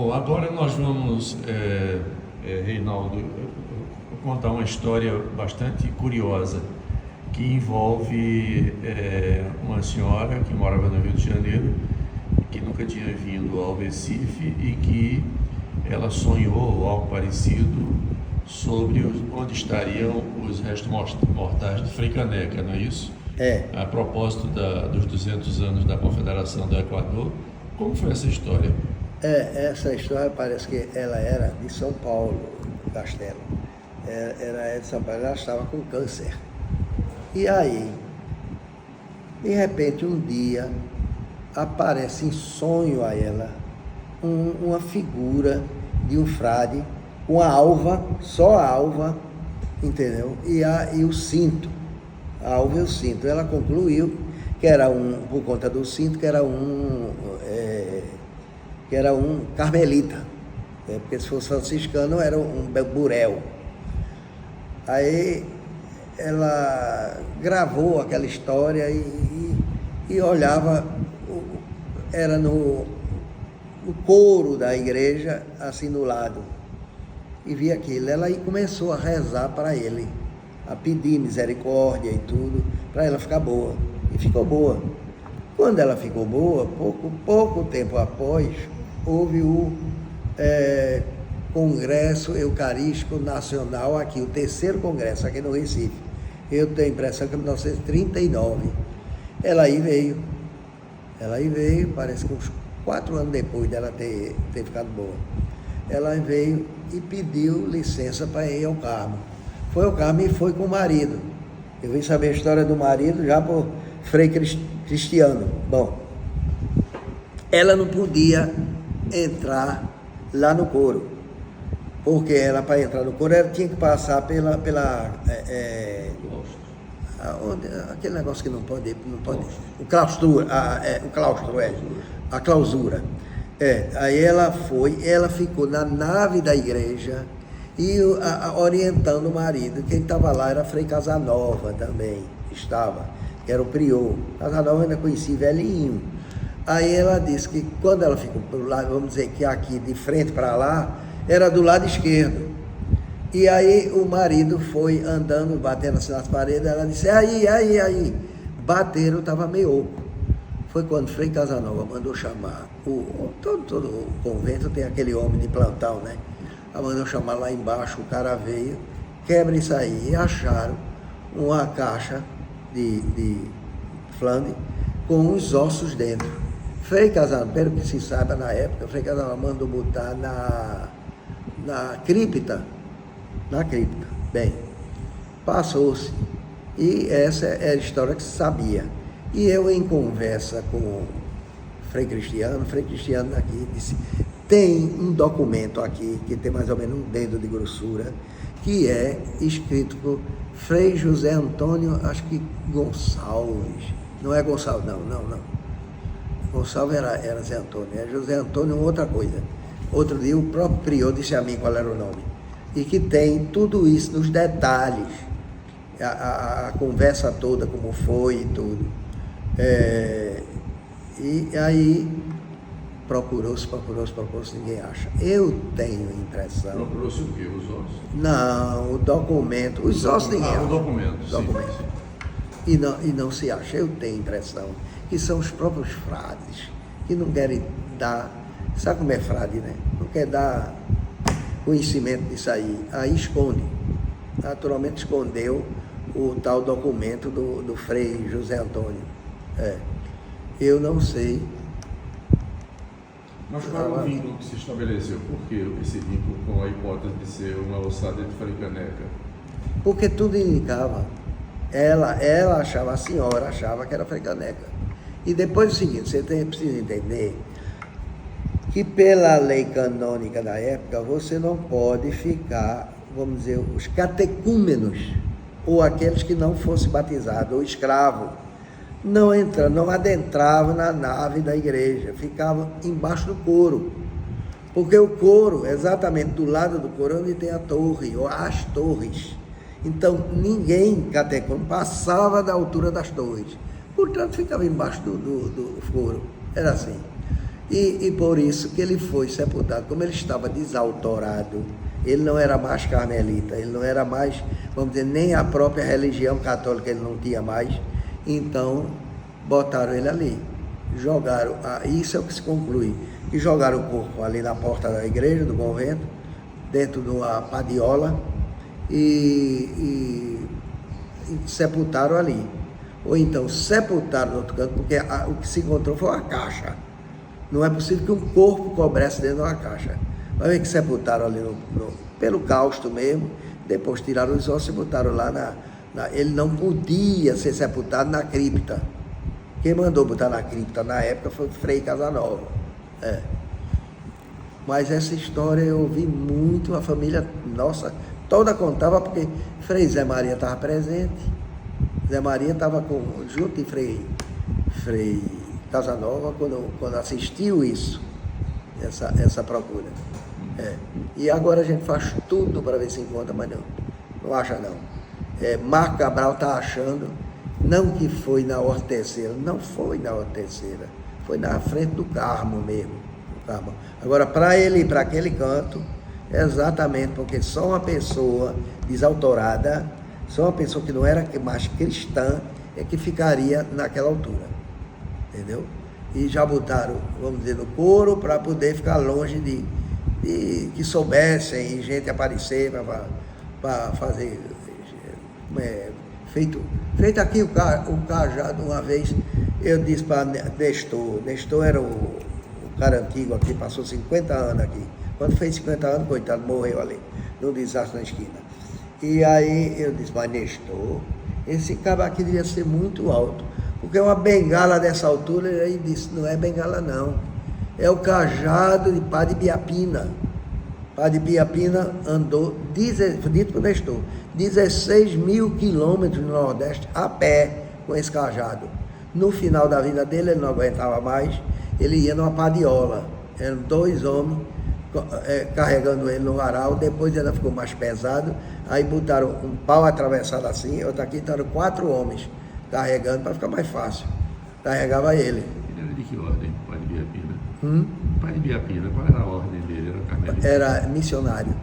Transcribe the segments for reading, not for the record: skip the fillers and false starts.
Bom, agora nós vamos, Reinaldo, contar uma história bastante curiosa que envolve uma senhora que morava no Rio de Janeiro, que nunca tinha vindo ao Recife e que ela sonhou algo parecido sobre onde estariam os restos mortais de Frei Caneca, não é isso? É, A propósito dos 200 anos da Confederação do Equador. Como foi essa história? essa história parece que ela era de São Paulo, Castelo. Era de São Paulo, ela estava com câncer. E aí, de repente, um dia, aparece em sonho a ela uma figura de um frade com a alva, só a alva, entendeu? E o cinto, a alva e o cinto. Ela concluiu que era por conta do cinto, que era um carmelita, porque se fosse franciscano era um burel. Aí ela gravou aquela história e olhava, era no coro da igreja, assim do lado, e via aquilo. Ela aí começou a rezar para ele, a pedir misericórdia e tudo, para ela ficar boa, e ficou boa. Quando ela ficou boa, pouco tempo após, houve o Congresso Eucarístico Nacional aqui, o terceiro congresso aqui no Recife. Eu tenho a impressão que em 1939. Ela aí veio, parece que uns 4 anos depois dela ter ficado boa. Ela veio e pediu licença para ir ao Carmo. Foi ao Carmo e foi com o marido. Eu vim saber a história do marido já por Frei Cristiano. Bom, ela não podia entrar lá no coro, porque ela, para entrar no coro, ela tinha que passar aquele negócio que não pode o claustro, a clausura. Aí ela ficou na nave da igreja e orientando o marido. Quem estava lá era Frei Casanova também, que era o prior. Casanova ainda conhecia velhinho. Aí ela disse que quando ela ficou pro lado, vamos dizer que aqui de frente para lá, era do lado esquerdo. E aí o marido foi andando, batendo assim nas paredes, ela disse, aí. Bateram, estava meio oco. Foi quando Frei Casanova mandou chamar, todo o convento tem aquele homem de plantão, né? Ela mandou chamar lá embaixo, o cara veio, quebra isso aí, e acharam uma caixa de flande com os ossos dentro. Frei Casanova, pelo que se saiba na época, Frei Casanova mandou botar na cripta. Bem, passou-se. E essa é a história que se sabia. E eu, em conversa com Frei Cristiano aqui disse, tem um documento aqui, que tem mais ou menos um dedo de grossura, que é escrito por Frei José Antônio, acho que Gonçalves. Não é Gonçalves, não. Gonçalves era Zé Antônio, é José Antônio outra coisa. Outro dia o próprio prior disse a mim qual era o nome. E que tem tudo isso nos detalhes, a conversa toda, como foi e tudo. E aí procurou-se, ninguém acha. Eu tenho a impressão... Procurou-se o quê? Os ossos? Não, o documento, os ossos ninguém acha. O documento. E não se acha. Eu tenho a impressão que são os próprios frades que não querem dar, sabe como é frade, né? Não quer dar conhecimento disso aí esconde. Naturalmente escondeu o tal documento do Frei José Antônio. Eu não sei. Mas qual é o vínculo que se estabeleceu? Por que esse vínculo com a hipótese de ser uma ossada de Frei Caneca? Porque tudo indicava. Ela achava, a senhora achava que era Frei Caneca. E depois o seguinte, você precisa entender que pela lei canônica da época, você não pode ficar, vamos dizer, os catecúmenos, ou aqueles que não fossem batizados, ou escravos, não adentravam na nave da igreja, ficavam embaixo do coro. Porque o coro, exatamente do lado do coro, onde tem a torre, ou as torres. Então, ninguém catecúmeno passava da altura das torres. Portanto, ficava embaixo do coro. Era assim. E por isso que ele foi sepultado. Como ele estava desautorado, ele não era mais carmelita, ele não era mais, vamos dizer, nem a própria religião católica ele não tinha mais. Então, botaram ele ali. Jogaram, isso é o que se conclui, que jogaram o corpo ali na porta da igreja, do convento, dentro de uma padiola, e sepultaram ali. Ou então sepultaram no outro canto, porque o que se encontrou foi uma caixa. Não é possível que um corpo cobresse dentro de uma caixa. Vai ver que sepultaram ali pelo cáusto mesmo, depois tiraram os ossos e botaram lá ele não podia ser sepultado na cripta. Quem mandou botar na cripta na época foi o Frei Casanova. Mas essa história eu ouvi muito, a família nossa toda contava, porque Frei Zé Maria estava presente. Zé Maria estava junto de Frei Casanova quando assistiu isso, essa procura. E agora a gente faz tudo para ver se encontra, mas não acha não. Marco Cabral está achando, não que foi na Horteceira, não foi na Horteceira, foi na frente do Carmo mesmo. Agora, para ele ir para aquele canto, exatamente porque só uma pessoa desautorada, só uma pessoa que não era mais cristã, é que ficaria naquela altura, entendeu? E já botaram, vamos dizer, no couro para poder ficar longe de que soubessem gente aparecer para fazer. Feito aqui o cajado uma vez, eu disse para Nestor era o cara antigo aqui, passou 50 anos aqui. Quando fez 50 anos, coitado, morreu ali, num desastre na esquina. E aí eu disse, mas Nestor, esse cabo aqui devia ser muito alto, porque uma bengala dessa altura, ele disse, não é bengala não, é o cajado de Padre Biapina. Padre Biapina andou, dito por Nestor, 16 mil quilômetros no Nordeste a pé com esse cajado. No final da vida dele, ele não aguentava mais, ele ia numa padiola. Eram 2 homens carregando ele no varal, depois ainda ficou mais pesado, aí botaram um pau atravessado assim, outro aqui, estavam 4 homens carregando para ficar mais fácil. Carregava ele. Ele era de que ordem, Padre Biapina? Padre Biapina, qual era a ordem dele? Era carmelita? Era missionário.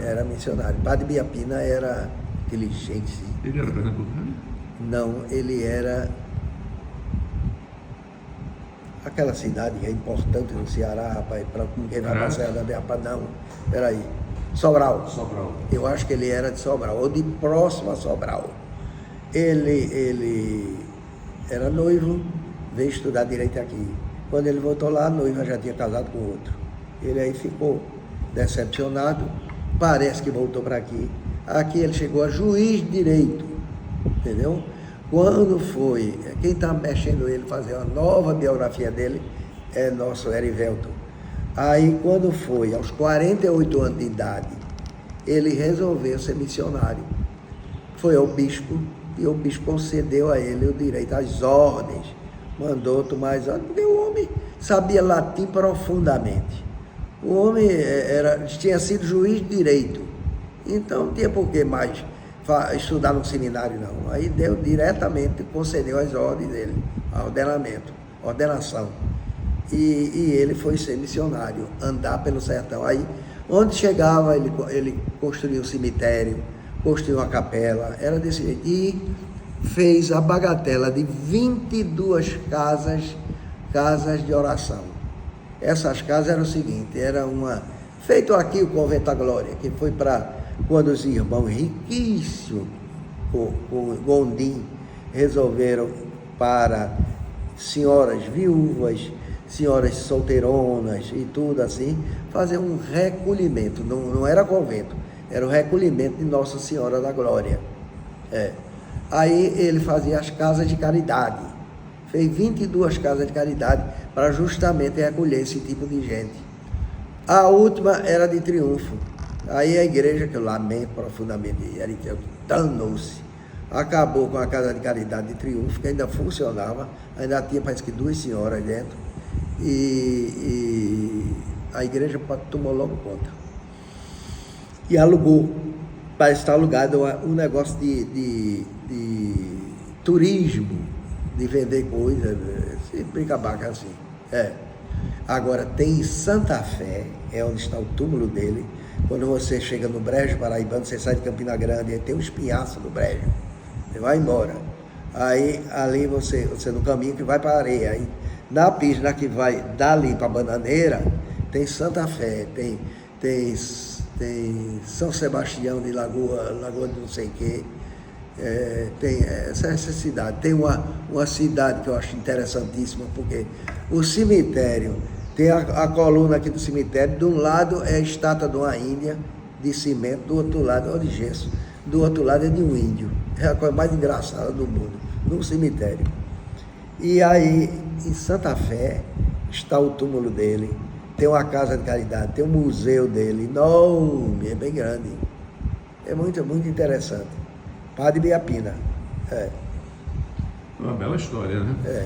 Era missionário. Padre Biapina era inteligente. Ele era pernambucano? Não, ele era aquela cidade que é importante no Ceará, rapaz, para quem vai para a Serra da Biapá, não. Peraí. Sobral. Eu acho que ele era de Sobral, ou de próximo a Sobral. Ele era noivo, veio estudar direito aqui. Quando ele voltou lá, a noiva já tinha casado com outro. Ele aí ficou decepcionado, parece que voltou para aqui. Aqui ele chegou a juiz de direito, entendeu? Quando foi, quem está mexendo ele, fazer uma nova biografia dele, é nosso Erivelton. Aí quando foi, aos 48 anos de idade, ele resolveu ser missionário. Foi ao bispo, e o bispo concedeu a ele o direito às ordens, mandou tomar as ordens, porque o homem sabia latim profundamente. O homem tinha sido juiz de direito, então não tinha por que mais estudar no seminário não. Aí deu diretamente, concedeu as ordens dele, a ordenação. E ele foi ser missionário, andar pelo sertão. Aí, onde chegava, ele construiu um cemitério, construiu uma capela, era desse jeito. E fez a bagatela de 22 casas de oração. Essas casas eram o seguinte, feito aqui o Convento da Glória, que foi para quando os irmãos riquíssimos, o Gondim, resolveram para senhoras viúvas, senhoras solteironas e tudo assim, fazer um recolhimento, não era convento, era o recolhimento de Nossa Senhora da Glória. Aí ele fazia as casas de caridade, fez 22 casas de caridade para justamente recolher esse tipo de gente. A última era de Triunfo. Aí a igreja, que eu lamento profundamente, danou-se, acabou com a casa de caridade de Triunfo, que ainda funcionava, ainda tinha parece que 2 senhoras dentro, e a igreja tomou logo conta. E alugou, parece estar alugado um negócio de turismo, de vender coisas, se brinca baca assim. Agora, tem em Santa Fé, é onde está o túmulo dele. Quando você chega no Brejo Paraibano, você sai de Campina Grande, aí tem um espinhaço no Brejo. Você vai embora. Aí, ali você no caminho que vai para a areia. Aí, na pista que vai dali para a Bananeira, tem Santa Fé, tem São Sebastião de Lagoa de não sei o quê. Tem essa cidade. Tem uma cidade que eu acho interessantíssima, porque o cemitério, tem a coluna aqui do cemitério, de um lado é a estátua de uma índia de cimento, do outro lado é de gesso, do outro lado é de um índio. É a coisa mais engraçada do mundo, num cemitério. E aí, em Santa Fé, está o túmulo dele, tem uma casa de caridade, tem um museu dele, enorme, é bem grande. É muito interessante. Padre Biapina. Uma bela história, né? É.